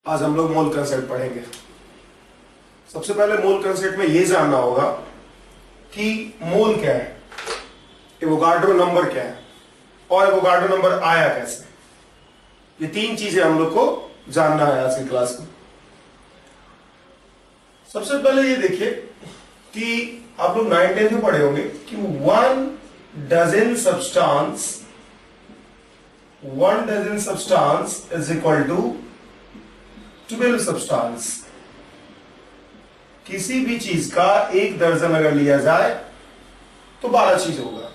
आज हम लोग मोल कंसेप्ट पढ़ेंगे। सबसे पहले मोल कंसेप्ट में यह जानना होगा कि मोल क्या है, एवोगाड्रो नंबर क्या है और एवोगाड्रो नंबर आया कैसे। ये तीन चीजें हम लोग को जानना है आज की क्लास में। सबसे पहले ये देखिए कि आप लोग 9th में पढ़े होंगे कि 1 dozen substance is equal to 12 substance. किसी भी चीज का 1 दर्जन अगर लिया जाए तो 12 चीज होगा।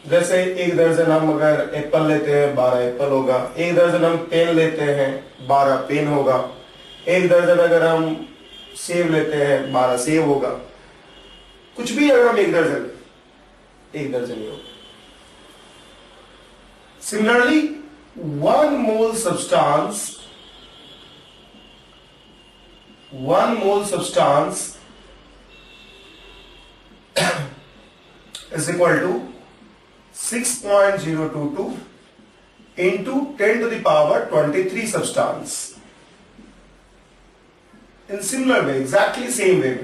जैसे 1 दर्जन हम अगर एप्पल लेते हैं 12 एप्पल होगा। 1 दर्जन हम पेन लेते हैं 12 पेन होगा। 1 दर्जन अगर हम सेब लेते हैं 12 सेब होगा। कुछ भी अगर हम 1 दर्जन ही होगा। Similarly 1 mole substance is equal to 6.022 into 10 to the power 23 substance. In similar way, exactly same way,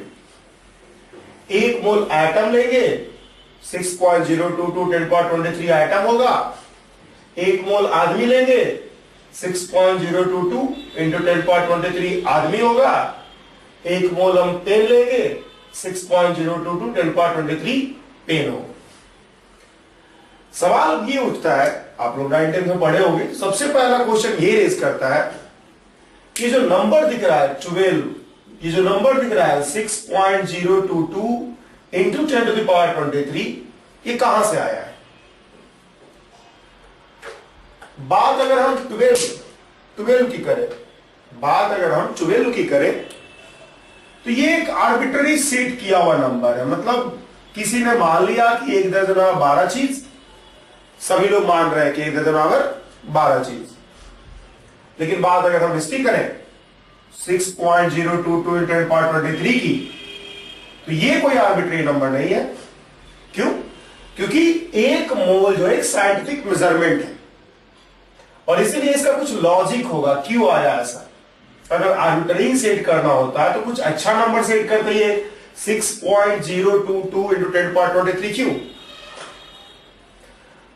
1 mole atom लेंगे 6.022 10 power 23 एटम होगा। 1 मोल आदमी लेंगे 6.022 इंटू 10 power 23 आदमी होगा। 1 मोल हम पेन लेंगे 6.022 10 power 23 पेन होगा। सवाल ये उठता है, आप लोग 9th में पढ़े होंगे। सबसे पहला क्वेश्चन ये रेज करता है कि जो नंबर दिख रहा है 12, ये जो नंबर दिख रहा है 6.022 इंटू 10 to the power 23, ये कहां से आया है। बात अगर हम 12 की करें तो ये एक आर्बिट्ररी सेट किया हुआ नंबर है। मतलब किसी ने मान लिया कि 1 दर्जन 12 चीज, सभी लोग मान रहे हैं कि 1 दर्जन 12 चीज। लेकिन बात अगर हम इसकी करें 6.022 into 10 power 23 की, तो ये कोई आर्बिट्ररी नंबर नहीं है। क्यों? क्योंकि 1 मोल जो एक साइंटिफिक मेजरमेंट है और इसीलिए इसका कुछ लॉजिक होगा क्यों आया ऐसा। अगर आर्बिट्ररी सेट करना होता है तो कुछ अच्छा नंबर सेट करते हैं। 6.022 into 10 power 23 क्यों?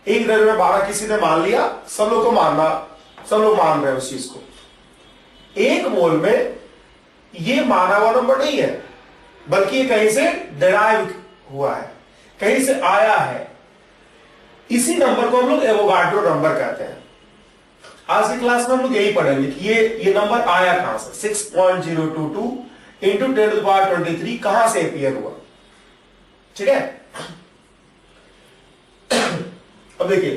1 दर्जन में 12 किसी ने मान लिया, सब लोग मान रहे हैं उस चीज को। 1 मोल में ये माना हुआ नंबर नहीं है, बल्कि ये कहीं से डिराइव हुआ है, कहीं से आया है। इसी नंबर को हम लोग एवोगाड्रो नंबर कहते हैं। आज की क्लास में हम लोग यही पढ़ेंगे कि ये नंबर आया कहां से। 6.022 इंटू 10 to the power 23 कहां से अपीयर हुआ। ठीक है, अब देखिए,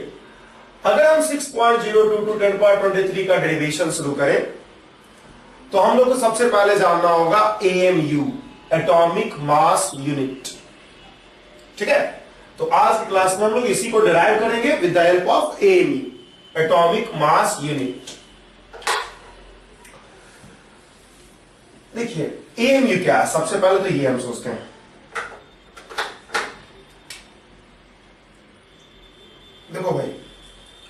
अगर हम 6.022 10 power 23 का डेरिवेशन शुरू करें तो हम लोग को सबसे पहले जानना होगा AMU, एटॉमिक मास यूनिट। ठीक है, तो आज की क्लास में हम लोग इसी को डिराइव करेंगे with the help of AMU, atomic mass unit. देखिए AMU क्या है, सबसे पहले तो ये हम सोचते हैं। देखो भाई,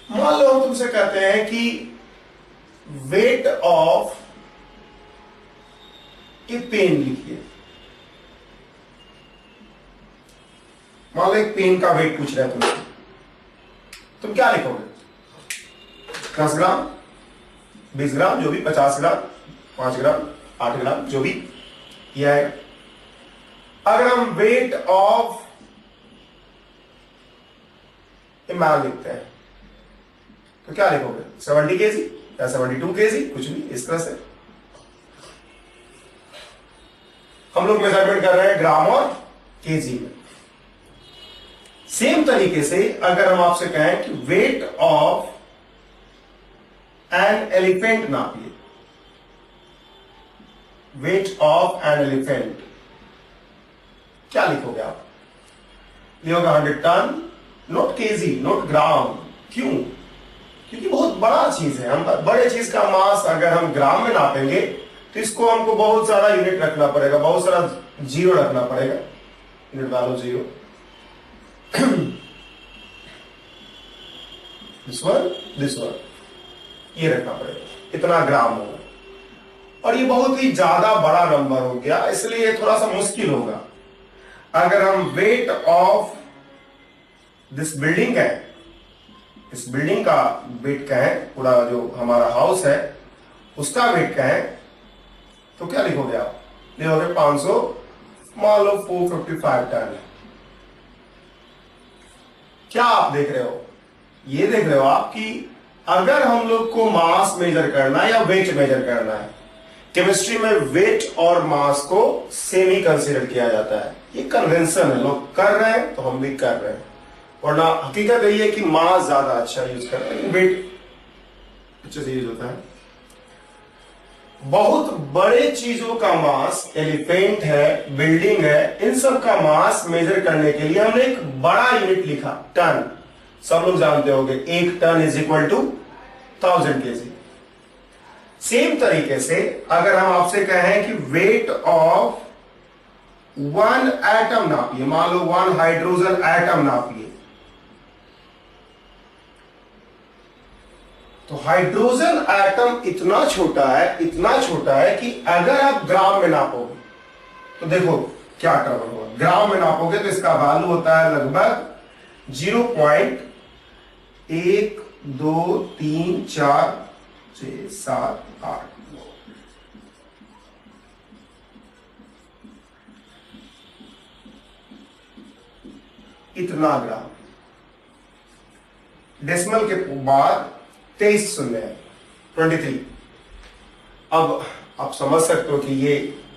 मान लो हम तुमसे कहते हैं कि वेट ऑफ ए पेन लिखिए। मान लो एक पेन का वेट पूछ रहा है तुमसे, तुम क्या लिखोगे? 10 ग्राम, 20 ग्राम, जो भी, 50 ग्राम, 5 ग्राम, 8 ग्राम, जो भी यह है। अगर हम वेट ऑफ ए मैन लिखते हैं तो क्या लिखोगे? 70 kg या 72 kg, कुछ भी इस तरह से। हम लोग मेजरमेंट कर रहे हैं ग्राम और केजी में। सेम तरीके से अगर हम आपसे कहें कि वेट ऑफ एन एलिफेंट नापिए, वेट ऑफ एन एलिफेंट, क्या लिखोगे आप? लिखोगे 100 ton, not KG, not gram. क्यों? क्योंकि बहुत बड़ा चीज है। हम बड़े चीज का मास अगर हम ग्राम में नापेंगे तो इसको हमको बहुत सारा यूनिट रखना पड़ेगा, बहुत सारा जीरो रखना पड़ेगा, यूनिट वैल्यू 0। दिस वन, ये रखना पड़ेगा, इतना ग्राम होगा। और ये बहुत ही ज्यादा बड़ा नंबर हो गया, इसलिए ये थोड़ा सा मुश्किल होगा। अगर हम वेट ऑफ दिस बिल्डिंग है, इस बिल्डिंग का वेट कहें, पूरा जो हमारा हाउस है उसका वेट कहें, तो क्या लिखोगे आप? लिखोगे 500, मान लो 455 टन। क्या आप देख रहे हो? ये देख रहे हो आप कि अगर हम लोग को मास मेजर करना है या वेट मेजर करना है, केमिस्ट्री में वेट और मास को सेम ही कंसीडर किया जाता है। ये कन्वेंशन है, लोग कर रहे हैं तो हम भी कर रहे हैं, वरना हकीकत यही है कि मास ज्यादा अच्छा यूज करते हैं, लेकिन वेट अच्छे से यूज होता है। बहुत बड़े चीजों का मास, एलिफेंट है, बिल्डिंग है, इन सब का मास मेजर करने के लिए हमने एक बड़ा यूनिट लिखा, टन। सब लोग जानते होंगे 1 ton is equal to 1000 KG. Same तरीके से अगर हम आपसे कहें कि वेट ऑफ 1 एटम नापिए, मान लो 1 हाइड्रोजन एटम नापिए, तो हाइड्रोजन एटम इतना छोटा है, इतना छोटा है कि अगर आप ग्राम में नापोगे तो देखो क्या टर्म होगा। ग्राम में नापोगे तो इसका वैल्यू होता है लगभग 0.12345678 इतना ग्राम। डेसिमल के बाद 23 शून्य है, 23। अब आप समझ सकते हो कि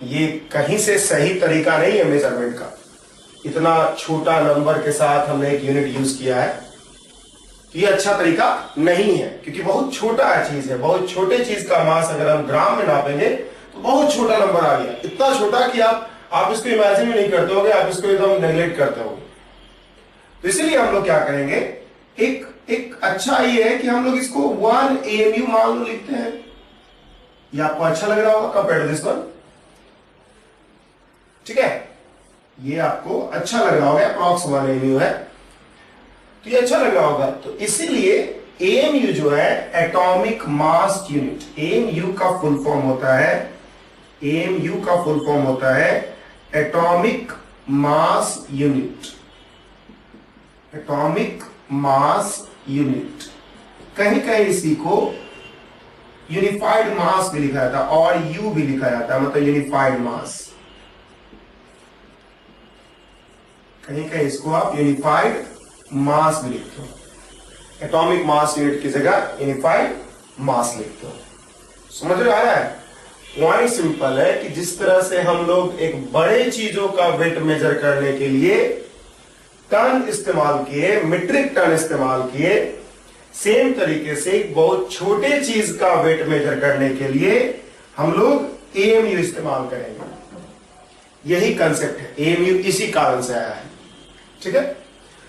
ये कहीं से सही तरीका नहीं है मेजरमेंट का। इतना छोटा नंबर के साथ हमने एक यूनिट यूज किया है, ये अच्छा तरीका नहीं है, क्योंकि बहुत छोटा चीज है। बहुत छोटे चीज का मास अगर हम ग्राम में नापेंगे तो बहुत छोटा नंबर आ गया, इतना छोटा कि आप इसको इमेजिन भी नहीं करते होगे, आप इसको एकदम नेग्लेक्ट करते होगे। तो इसलिए हम लोग क्या करेंगे, एक अच्छा ये है कि हम लोग इसको 1 AMU मान लो लिखते हैं। ये आपको अच्छा लग रहा होगा कंपेयर टू दिस वन, ठीक है? ये आपको अच्छा लग रहा होगा, अप्रॉक्स 1 AMU है, तो ये अच्छा लग रहा होगा। तो इसीलिए AMU जो है एटॉमिक मास यूनिट, AMU का फुल फॉर्म होता है, AMU का फुल फॉर्म होता है atomic mass unit, atomic mass unit. कहीं कहीं इसी को यूनिफाइड मास भी लिखा जाता है और यू भी लिखा जाता है, मतलब यूनिफाइड मास। कहीं कहीं इसको आप यूनिफाइड मास भी लिखते हो, एटॉमिक मास यूनिट की जगह यूनिफाइड मास लिखते हो। समझ में आ रहा है? पॉइंट सिंपल है कि जिस तरह से हम लोग एक बड़े चीजों का वेट मेजर करने के लिए टन इस्तेमाल किए, मीट्रिक टन इस्तेमाल किए, सेम तरीके से एक बहुत छोटे चीज का वेट मेजर करने के लिए हम लोग AMU इस्तेमाल करेंगे। यही कंसेप्ट है, AMU इसी कारण से आया है, ठीक है?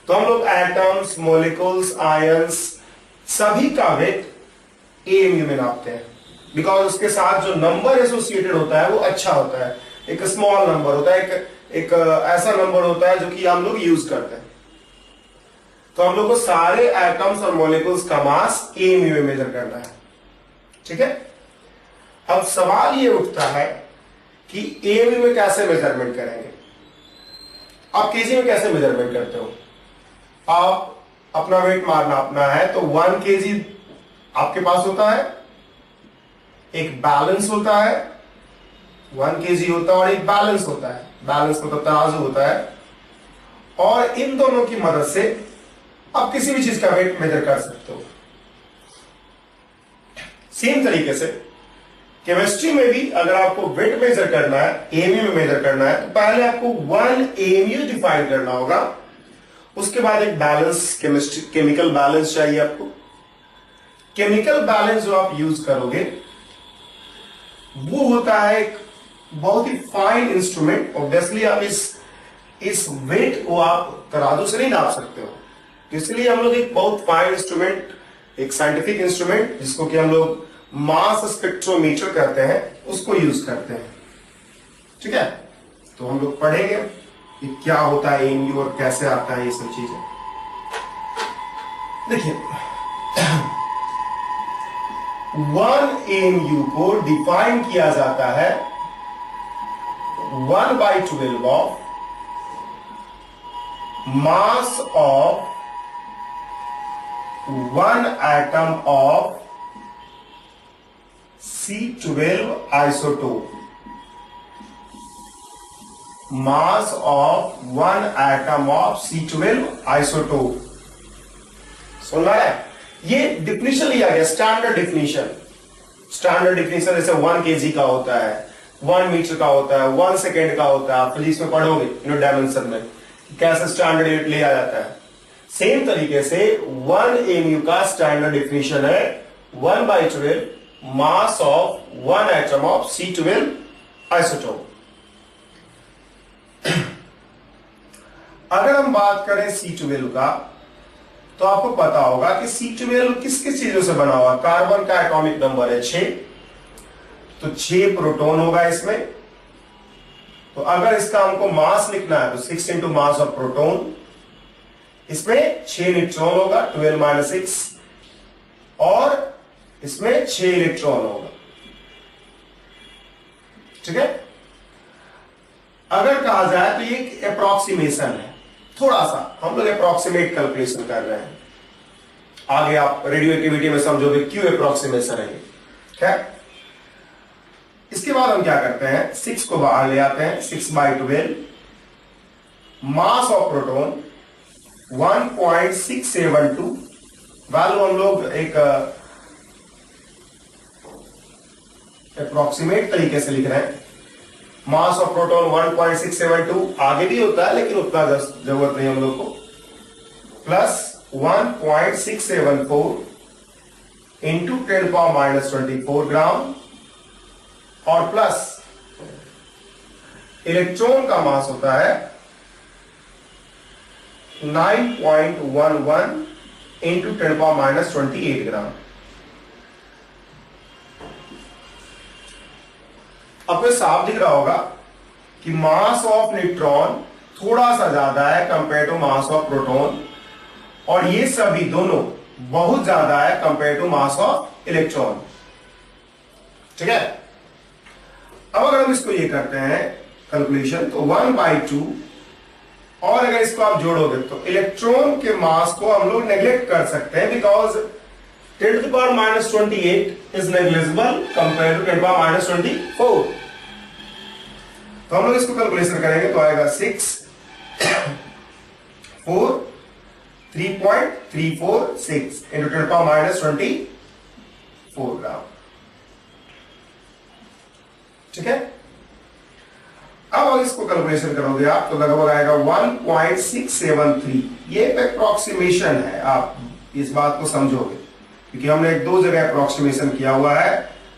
तो हम लोग एटम्स, मॉलिक्यूल्स, आयंस सभी का वेट AMU में नापते हैं, बिकॉज उसके साथ जो नंबर एसोसिएटेड होता है वो अच्छा होता है। एक स्मॉल नंबर होता है, एक ऐसा नंबर होता है जो कि हम लोग यूज करते हैं। तो हम लोग को सारे एटम्स और मॉलिक्यूल्स का मास AMU में मेजर करना है, ठीक है? अब सवाल ये उठता है कि AMU में कैसे मेजरमेंट करेंगे? आप केजी में कैसे मेजरमेंट करते हो? आप अपना वेट मारना अपना है तो 1 kg आपके पास होता है, एक बैलेंस होता है, 1 kg होता है और एक बैलेंस होता है। बैलेंस मतलब तराजू होता है, और इन दोनों की मदद से आप किसी भी चीज का वेट मेजर कर सकते हो। सेम तरीके से केमिस्ट्री में भी अगर आपको वेट मेजर करना है, AMU में मेजर करना है, तो पहले आपको 1 AMU डिफाइन करना होगा, उसके बाद एक बैलेंस, केमिकल बैलेंस चाहिए आपको। केमिकल बैलेंस जो आप यूज करोगे वो होता है एक बहुत ही फाइन इंस्ट्रूमेंट। ऑब्वियसली आप इस वेट को आप तराजू से नहीं नाप सकते हो, तो इसलिए हम लोग एक बहुत फाइन इंस्ट्रूमेंट, एक साइंटिफिक इंस्ट्रूमेंट जिसको कि हम लोग मास स्पेक्ट्रोमीटर कहते हैं, उसको यूज करते हैं, ठीक है? तो हम लोग पढ़ेंगे कि क्या होता है AMU और कैसे आता है ये सब चीजें। देखिए 1 AMU को डिफाइन किया जाता है 1/12 of mass of 1 atom of C12 isotope. Mass of 1 atom of C12 isotope. सुन रहा है? ये डिफिनीशन लिया गया, स्टैंडर्ड डिफिनीशन। स्टैंडर्ड डिफिनीशन जैसे 1 kg का होता है, 1 मीटर का होता है, 1 सेकेंड का होता है। आप फिजिक्स में पढ़ोगे डायमेंशन में कैसे स्टैंडर्ड यूनिट लिया जाता है। सेम तरीके से 1 AMU का स्टैंडर्ड डिफिनीशन है 1/12 मास of 1 atom of C12 isotope. अगर हम बात करें C12 का, तो आपको पता होगा कि C12 किस किस चीजों से बना हुआ। कार्बन का एटॉमिक नंबर है 6, तो 6 प्रोटॉन होगा इसमें। तो अगर इसका हमको मास लिखना है तो 6 इंटू मास ऑफ प्रोटॉन, इसमें 6 न्यूट्रॉन होगा 12 - 6, और इसमें 6 इलेक्ट्रॉन होगा। ठीक है। अगर कहा जाए तो ये एक अप्रोक्सीमेशन है, थोड़ा सा हम लोग अप्रोक्सीमेट कैलकुलेशन कर रहे हैं। आगे आप रेडियो एक्टिविटी में समझोगे क्यों अप्रोक्सीमेशन है। ठीक है। इसके बाद हम क्या करते हैं, 6 को बाहर ले आते हैं। 6/12 मास ऑफ प्रोटॉन 1.672। वैल्यू हम लोग एक अप्रोक्सीमेट तरीके से लिख रहे हैं। मास ऑफ प्रोटॉन 1.672, आगे भी होता है लेकिन उतना जरूरत नहीं हम लोग को। प्लस 1.674 इंटू 10⁻24 ग्राम, और प्लस इलेक्ट्रॉन का मास होता है 9.11 इंटू 10⁻28 ग्राम। अब तो साफ दिख रहा होगा कि मास ऑफ न्यूट्रॉन थोड़ा सा ज्यादा है compare to mass of proton, और ये सभी दोनों बहुत ज्यादा है compare to mass of electron. ठीक है। अब अगर हम इसको ये करते हैं कैलकुलेशन, तो 1/2, और अगर इसको आप जोड़ोगे तो इलेक्ट्रॉन के मास को हम लोग नेग्लेक्ट कर सकते हैं, because 10⁻28 is negligible compare to 10⁻24। तो हम लोग इसको कैलकुलेशन करेंगे तो आएगा 6 4 3.346 इंटू 10⁻24 ग्राम। ठीक है। अब अगर इसको कैलकुलेशन करोगे आप तो लगभग आएगा 1.673। ये एक अप्रोक्सीमेशन है, आप इस बात को समझोगे क्योंकि हमने 2 जगह अप्रोक्सीमेशन किया हुआ है।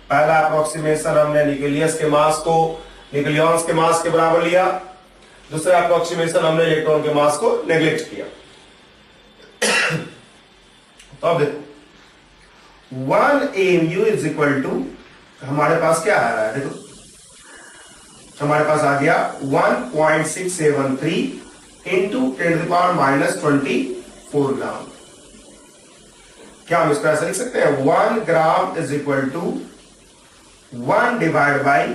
पहला अप्रोक्सीमेशन हमने न्यूक्लियस के मास को न्यूक्लियॉन्स के मास के बराबर लिया, दूसरा अप्रोक्सीमेशन हमने इलेक्ट्रॉन के मास को नेग्लेक्ट किया। तो अब देखो 1 AMU इज इक्वल टू, हमारे पास क्या आ रहा है, देखो हमारे पास आ गया 1.673 इंटू 10⁻24 ग्राम। क्या हम इसको ऐसा लिख सकते हैं, 1 gram is equal to 1 divide by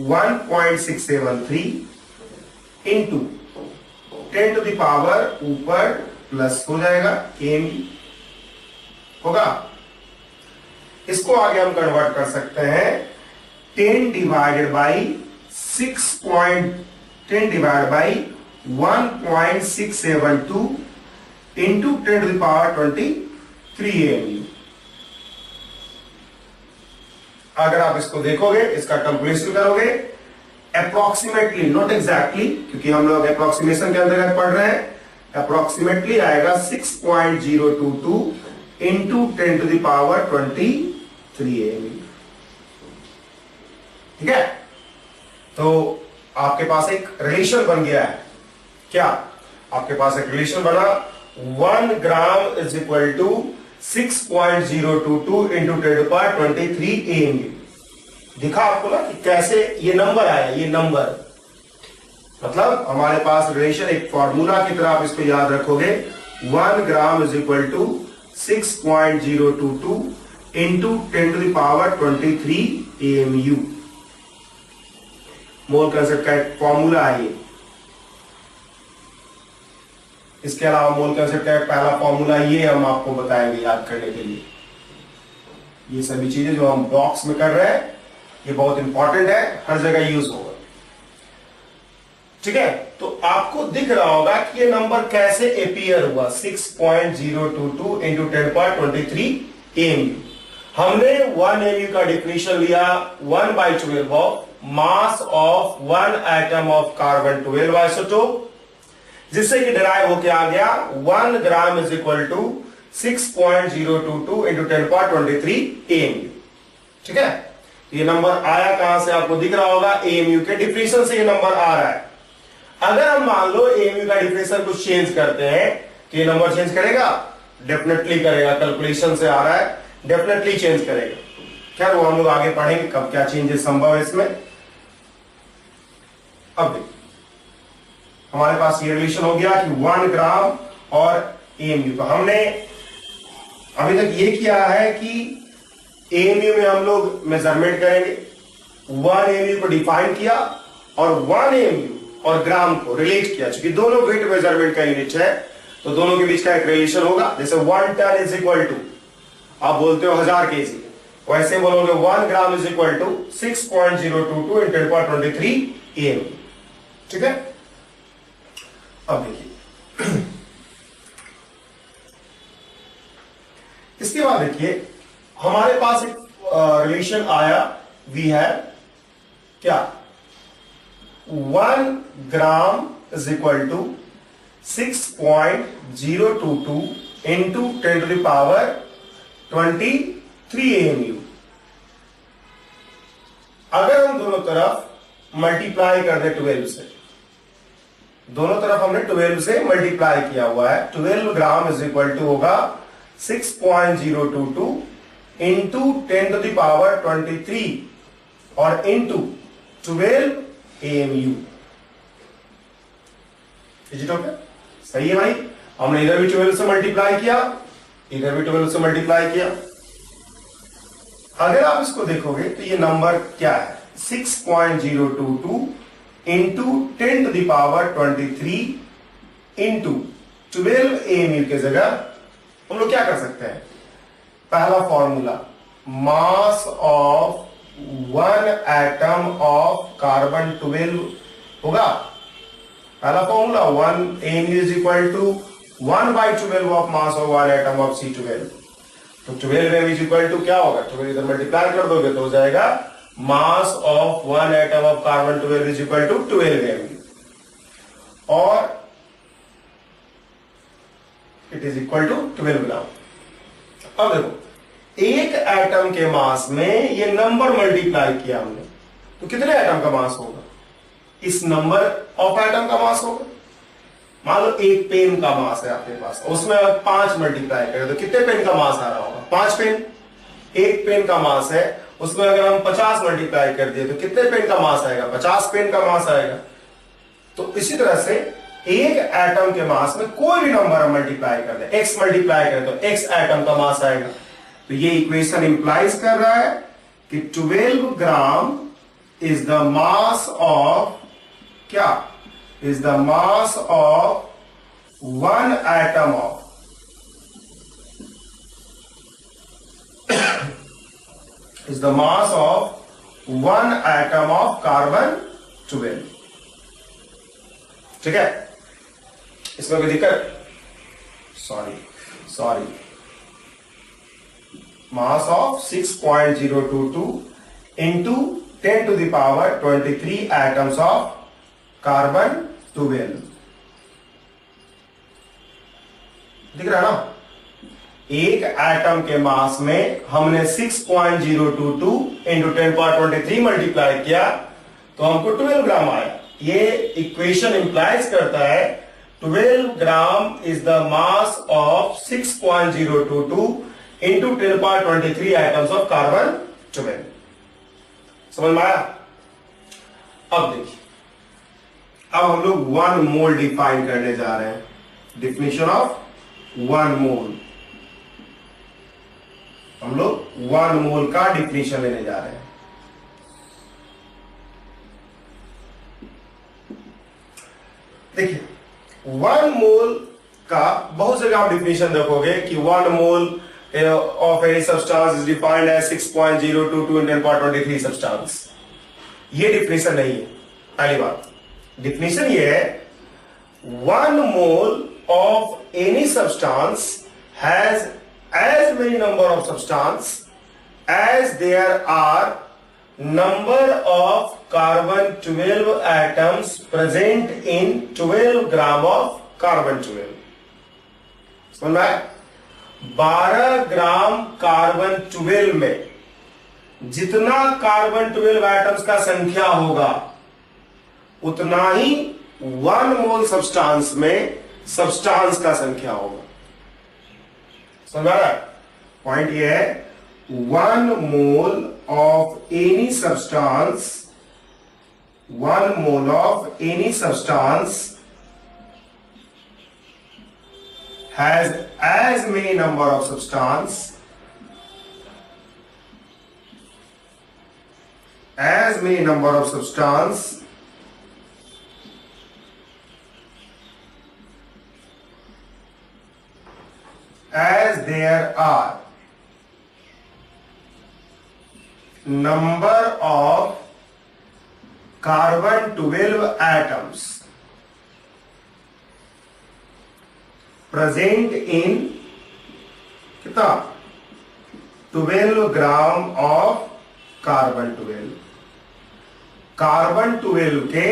1.673 into 10 to the power ऊपर प्लस हो जाएगा AMU होगा। इसको आगे हम कन्वर्ट कर सकते हैं 10 divided by 10 divide by 1.672 into 10 to the power 23 AMU। अगर आप इसको देखोगे, इसका कैलकुलेशन करोगे अप्रोक्सीमेटली, नॉट एग्जैक्टली, क्योंकि हम लोग अप्रोक्सीमेशन के अंतर्गत पढ़ रहे हैं, अप्रोक्सीमेटली आएगा 6.022 into 10 to the power 23 AMU। ठीक है। तो आपके पास एक रिलेशन बन गया है। क्या आपके पास एक रिलेशन बना, 1 gram is equal to 6.022 into 10 to power 23 AMU। दिखा आपको ना कि कैसे ये नंबर आया। ये नंबर मतलब हमारे पास रिलेशन एक फॉर्मूला की तरह आप इसको याद रखोगे, 1 gram is equal to 6.022 into 10⁻23 AMU। Mole concept का एक फॉर्मूला है ये। इसके अलावा मोल कंसेप्ट का पहला फॉर्मूला ये हम आपको बताएंगे याद करने के लिए। ये सभी चीजें जो हम बॉक्स में कर रहे हैं ये बहुत इंपॉर्टेंट है, हर जगह यूज होगा। ठीक है, तो आपको दिख रहा होगा कि ये नंबर कैसे अपीयर हुआ, 6.022 इंटू 10⁻23 AMU। हमने 1 AMU का डिफिनेशन लिया 1/12 of mass of 1 atom of carbon 12 isotope, जिससे कि डिराइव होके आ गया 1 gram is equal to 6.022 into 10⁻23 AMU। ठीक है, ये नंबर आया कहां से आपको दिख रहा होगा, AMU के डिफिनेशन से ये नंबर आ रहा है। अगर हम मान लो AMU का डिफिनेशन कुछ चेंज करते हैं तो ये नंबर चेंज करेगा, डेफिनेटली करेगा, कैलकुलेशन से आ रहा है, डेफिनेटली चेंज करेगा। क्या वो हम लोग आगे पढ़ेंगे कब क्या चेंजेस संभव है इसमें। अब देखिए हमारे पास ये रिलेशन हो गया कि 1 ग्राम और AMU। तो हमने अभी तक ये किया है कि AMU में हम लोग मेजरमेंट करेंगे, 1 AMU को डिफाइन किया और 1 AMU और ग्राम को रिलेट किया। क्योंकि दोनों वेट मेजरमेंट का यूनिट है तो दोनों के बीच का एक रिलेशन होगा। जैसे 1 टन इज इक्वल टू, आप बोलते हो 1000 kg, वैसे बोलोगे 1 gram is equal to 6.022 × 10⁻23 AMU। ठीक है, अब देखिए इसके बाद देखिए हमारे पास एक रिलेशन आया, वी हैव क्या, 1 gram is equal to 6.022 into 10⁻23 AMU। अगर हम दोनों तरफ मल्टीप्लाई कर दे 12 से, दोनों तरफ हमने 12 से मल्टीप्लाई किया हुआ है, 12 ग्राम इज इक्वल टू होगा 6.022 इंटू 10⁻23 और इंटू 12 AMU। ओके, सही है भाई। हमने इधर भी 12 से मल्टीप्लाई किया, इधर भी 12 से मल्टीप्लाई किया। अगर आप इसको देखोगे तो ये नंबर क्या है, 6.022 इंटू 10⁻23 इंटू 12 AMU के जगह हम लोग क्या कर सकते हैं, पहला formula mass of 1 atom of carbon 12 होगा। पहला formula 1 AMU is equal to 1/12 of mass of 1 atom of C12। तो 12 AMU इज इक्वल टू क्या होगा, 12 इधर मल्टीप्लाई कर दोगे तो हो जाएगा mass of 1 atom of carbon 12 is equal to 12 AMU और it is equal to 12 gram. अब देखो एक एटम के मास में ये नंबर मल्टीप्लाई किया हमने तो कितने एटम का मास होगा, इस नंबर ऑफ एटम का मास होगा। मान लो एक पेन का मास है आपके पास, उसमें अगर 5 मल्टीप्लाई करें तो कितने पेन का मास आ रहा होगा, 5 पेन। एक पेन का मास है, उसमें अगर हम 50 मल्टीप्लाई कर दिए तो कितने पेन का मास आएगा, 50 पेन का मास आएगा। तो इसी तरह से एक एटम के मास में कोई भी नंबर हम मल्टीप्लाई कर दें, x मल्टीप्लाई करें तो x एटम का मास आएगा। तो ये इक्वेशन इंप्लाइज कर रहा है कि 12 gram is the mass of क्या, is the mass of 1 atom of is the mass of 1 atom of carbon 12। ठीक है, इसमें कोई दिक्कत, sorry mass of 6.022 into 10⁻23 atoms of carbon 12। दिख रहा है ना, एक एटम के मास में हमने 6.022 इंटू 10⁻23 मल्टीप्लाई किया तो हमको 12 ग्राम आया। ये इक्वेशन इंप्लाइज करता है 12 gram is the mass of 6.022 into 10⁻23 atoms of carbon 12। समझ में आया। अब देखिए, अब हम लोग 1 मोल डिफाइन करने जा रहे हैं। डिफिनेशन ऑफ 1 मोल। हम लोग 1 मोल का डिफिनेशन लेने जा रहे हैं। देखिए 1 मोल का बहुत जगह आप डिफिनेशन देखोगे कि 1 mole of any substance is defined as 6.022 × 10⁻23 substance. ये डिफिनेशन नहीं है। पहली बात डिफिनेशन ये है 1 mole of any substance has as many number of substance as there are number of carbon 12 atoms present in 12 gram of carbon 12। समझ में आया? 12 ग्राम कार्बन 12 में जितना कार्बन 12 एटम्स का संख्या होगा उतना ही 1 मोल सब्सटेंस में सब्सटेंस का संख्या होगा। समझा? पॉइंट ये है 1 mole of any substance, 1 mole of any substance has as many number of substance as many number of substance as there are number of carbon 12 atoms present in कितना 12 gram of carbon 12। Carbon 12 के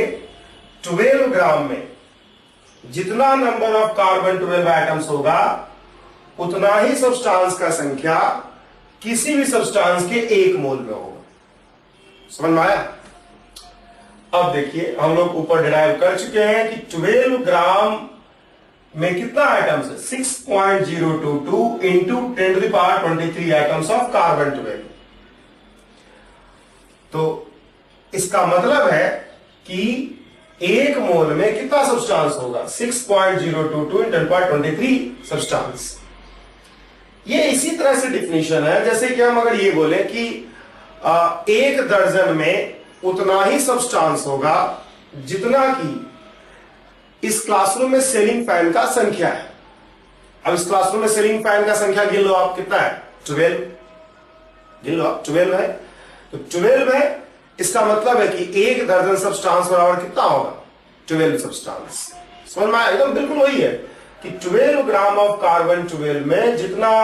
12 ग्राम में जितना number of carbon 12 atoms होगा उतना ही substance का संख्या किसी भी सब्सटेंस के 1 मोल में होगा। समझ में आया? अब देखिए हम लोग ऊपर डिराइव कर चुके हैं कि 12 ग्राम में कितना आइटम्स है 6.022 इंटू 10⁻23 आइटम्स ऑफ कार्बन 12। तो इसका मतलब है कि 1 मोल में कितना सब्सटेंस होगा 6.022 × 10⁻23 सब्सटेंस। ये इसी तरह से डिफिनेशन है जैसे कि हम अगर ये बोले कि 1 दर्जन में उतना ही सब्सटेंस होगा जितना कि इस क्लासरूम में सीलिंग फैन का संख्या है। अब इस क्लासरूम में सीलिंग फैन का संख्या गिन लो आप, कितना है 12, गिन लो आप 12 है। तो 12 है, इसका मतलब है कि 1 दर्जन सब्सटेंस बराबर कितना होगा 12 सब्सटेंस। समझ में आया? एकदम बिल्कुल वही है कि 12 ग्राम ऑफ कार्बन 12 में जितना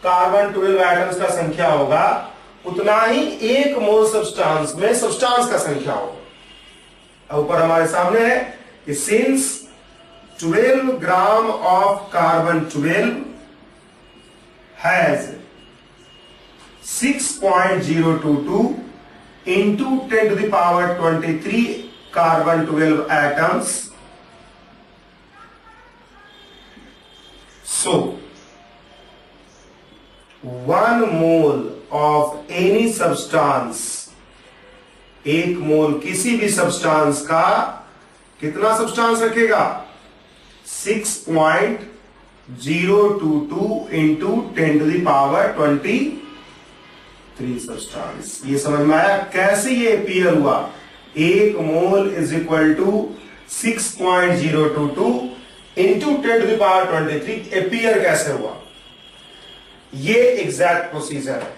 कार्बन 12 एटम्स का संख्या होगा उतना ही 1 मोल सब्सटेंस में सब्सटेंस का संख्या होगा। अब ऊपर हमारे सामने है कि since 12 gram of carbon 12 has 6.022 into 10⁻23 carbon 12 atoms, so 1 mole of any substance, 1 मोल किसी भी सब्सटेंस का कितना सब्सटेंस रखेगा 6.022 इंटू 10⁻23 सब्सटेंस। ये समझ में आया कैसे ये अपीयर हुआ? 1 mole is equal to 6.022 into 10⁻23 appear कैसे हुआ? ये एग्जैक्ट प्रोसीजर है।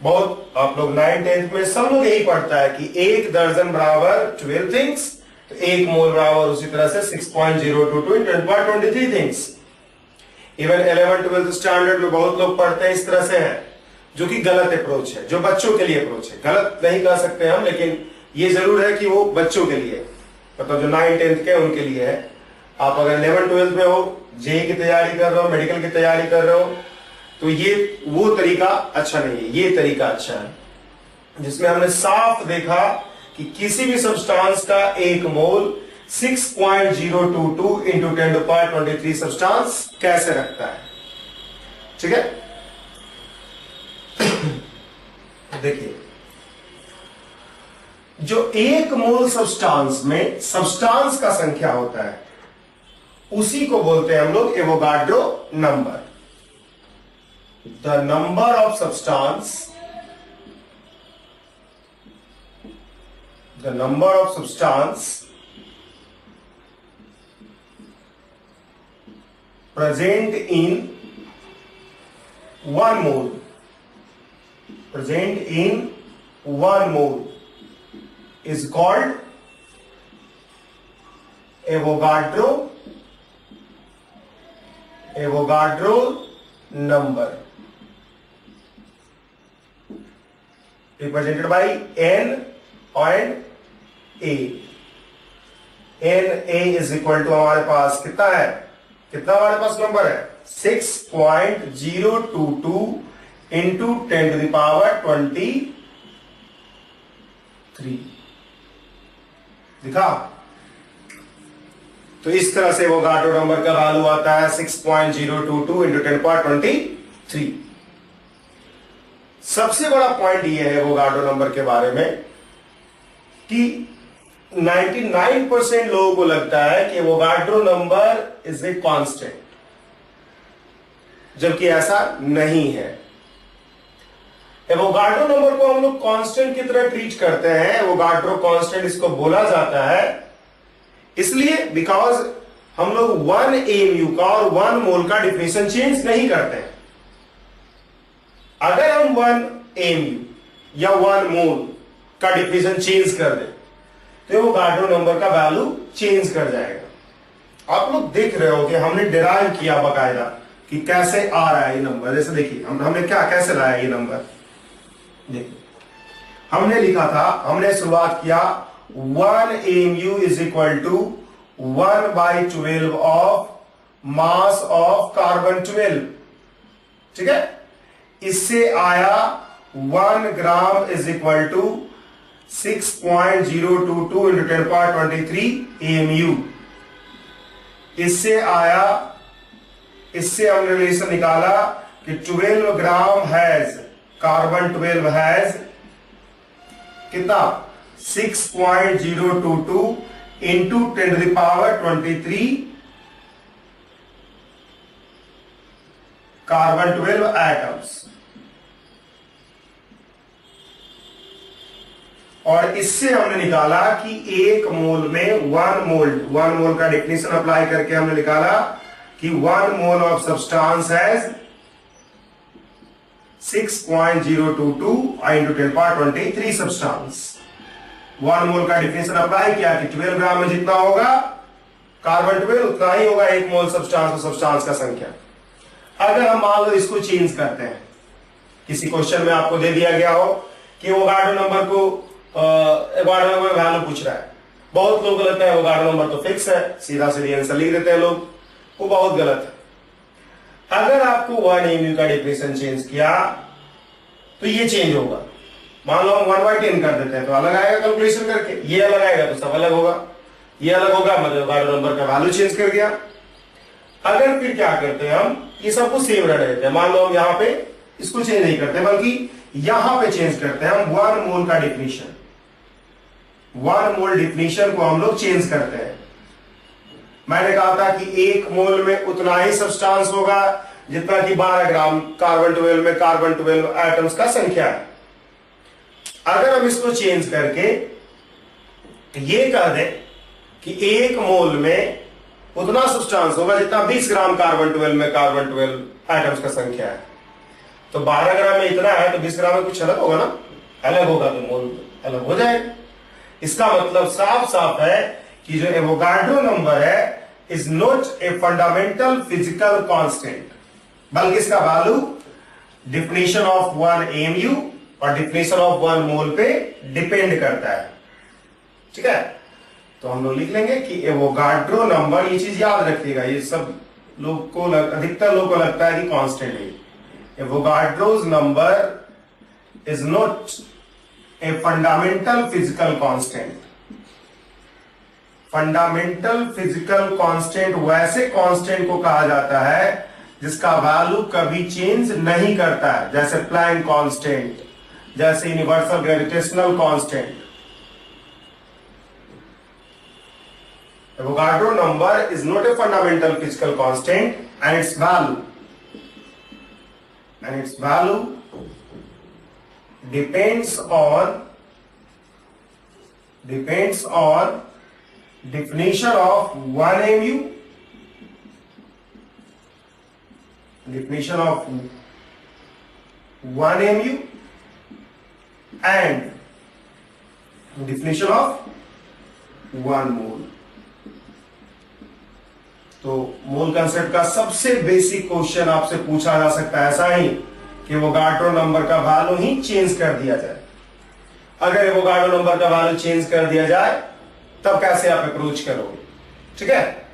बहुत आप लोग 9th-10th में सब लोग यही पढ़ता है कि 1 दर्जन बराबर 12 थिंग्स, तो 1 मोल बराबर उसी तरह से 6.022 × 10⁻23 थिंग्स। इवन 11th-12th स्टैंडर्ड में बहुत लोग पढ़ते हैं इस तरह से है, जो कि गलत अप्रोच है, जो बच्चों के लिए अप्रोच है। गलत नहीं कह सकते हम, लेकिन ये जरूर है कि वो बच्चों के लिए, मतलब जो 9th-10th के उनके लिए है। आप अगर 11th-12th में हो, जेईई की तैयारी कर रहे हो, मेडिकल की तैयारी कर रहे हो, तो ये वो तरीका अच्छा नहीं है, ये तरीका अच्छा है जिसमें हमने साफ देखा कि किसी भी सब्सटेंस का 1 मोल 6.022 इंटू 10⁻23 सब्सटेंस कैसे रखता है। ठीक है, देखिए जो 1 मोल सब्सटेंस में सब्सटेंस का संख्या होता है उसी को बोलते हैं हम लोग Avogadro number. the number of substance present in 1 mole is called Avogadro number, represented by N and A. Na is equal to हमारे पास कितना हमारे पास नंबर है 6.022 into 10 to the power 23। दिखा? तो इस तरह से एवोगाड्रो नंबर का वैल्यू आता है 6.022 into 10 power 23। सबसे बड़ा पॉइंट यह है एवोगाड्रो नंबर के बारे में कि 99% लोगों को लगता है कि Avogadro number is a constant, जबकि ऐसा नहीं है। एवोगाड्रो नंबर को हम लोग कांस्टेंट की तरह ट्रीट करते हैं। एवोगाड्रो कांस्टेंट इसको बोला जाता है इसलिए बिकॉज हम लोग 1 AMU का और 1 मोल का डिफिनेशन चेंज नहीं करते हैं। अगर हम 1 AMU या 1 मोल का डिफिनेशन चेंज कर दें तो एवोगाड्रो नंबर का वैल्यू चेंज कर जाएगा। आप लोग देख रहे हो कि हमने डिराइव किया बकायदा कि कैसे आ रहा है ये नंबर। जैसे देखिए हमने कैसे लाया ये नंबर। देखिए हमने लिखा था, हमने शुरुआत किया 1 AMU is equal to 1/12 of mass of carbon 12। ठीक है, इससे आया 1 gram is equal to 6.022 into 10 power 23 AMU। इससे हमने रिलेशन निकाला कि 12 ग्राम हैज कार्बन 12 हैज कितना 6.022 into 10 to the power 23 carbon 12 atoms. और इससे हमने निकाला कि 1 मोल में 1 मोल का डेफिनेशन अप्लाई करके हमने निकाला कि 1 mole of substance has 6.022 into 10 power 23 substance. 1 मोल का डेफिनेशन अप्लाई किया कि 12 ग्राम में जितना होगा कार्बन 12 उतना ही होगा 1 मोल सब्सटेंस का संख्या। अगर हम मान लो इसको चेंज करते हैं, किसी क्वेश्चन में आपको दे दिया गया हो कि एवोगाड्रो नंबर को एवोगाड्रो नंबर वैल्यू पूछ रहा है। बहुत लोगों को लगता है एवोगाड्रो नंबर तो फिक्स है, सीधा सीधा आंसर लिख देते हैं लोग, वो बहुत गलत है। अगर आपको 1 AMU का डेफिनेशन चेंज किया तो ये चेंज होगा। मान लो हम 1/10 कर देते हैं तो अलग आएगा कैलकुलेशन करके, ये अलग आएगा तो सब अलग होगा, ये अलग होगा मतलब एवोगाड्रो नंबर का वैल्यू चेंज कर दिया। अगर फिर क्या करते हैं हम ये सबको सेम रह देते हैं। मान लो हम यहां पे इसको चेंज नहीं करते बल्कि यहां पे चेंज करते हैं हम 1 मोल का डेफिनेशन। 1 मोल डेफिनेशन को हम लोग चेंज करते हैं। मैंने कहा था कि 1 मोल में उतना ही सब्सटेंस होगा जितना कि 12 ग्राम कार्बन 12 में कार्बन 12 एटम्स का संख्या है। अगर हम इसको चेंज करके ये कह दें कि 1 मोल में उतना सब्सटेंस होगा जितना 20 ग्राम कार्बन 12 में कार्बन 12 एटम्स का संख्या है, तो 12 ग्राम में इतना है तो 20 ग्राम में कुछ अलग होगा ना, अलग होगा तो मोल अलग हो जाएगा। इसका मतलब साफ साफ है कि जो एवोगाड्रो नंबर है is not a fundamental physical constant, बल्कि इसका वैल्यू डिफिनेशन ऑफ 1 AMU और डिफिनेशन ऑफ 1 मोल पे डिपेंड करता है। ठीक है, तो हम लोग लिख लेंगे कि एवोगाड्रो नंबर, ये चीज याद रखिएगा, ये सब लोग को अधिकतर लोग को लगता है कि कांस्टेंट है। Avogadro's number is not a fundamental physical constant. Fundamental physical constant वैसे कांस्टेंट को कहा जाता है जिसका वैल्यू कभी चेंज नहीं करता है, जैसे प्लैंक कांस्टेंट, जैसे universal gravitational constant. Avogadro number is not a fundamental physical constant and its value and its value depends on definition of 1 mu, definition of 1 mu and definition of 1 mole। तो मोल concept का सबसे basic question आपसे पूछा जा सकता है ऐसा ही कि एवोगाड्रो नंबर का वैल्यू ही चेंज कर दिया जाए। अगर एवोगाड्रो नंबर का वैल्यू चेंज कर दिया जाए तब कैसे आप अप्रोच करोगे, ठीक है।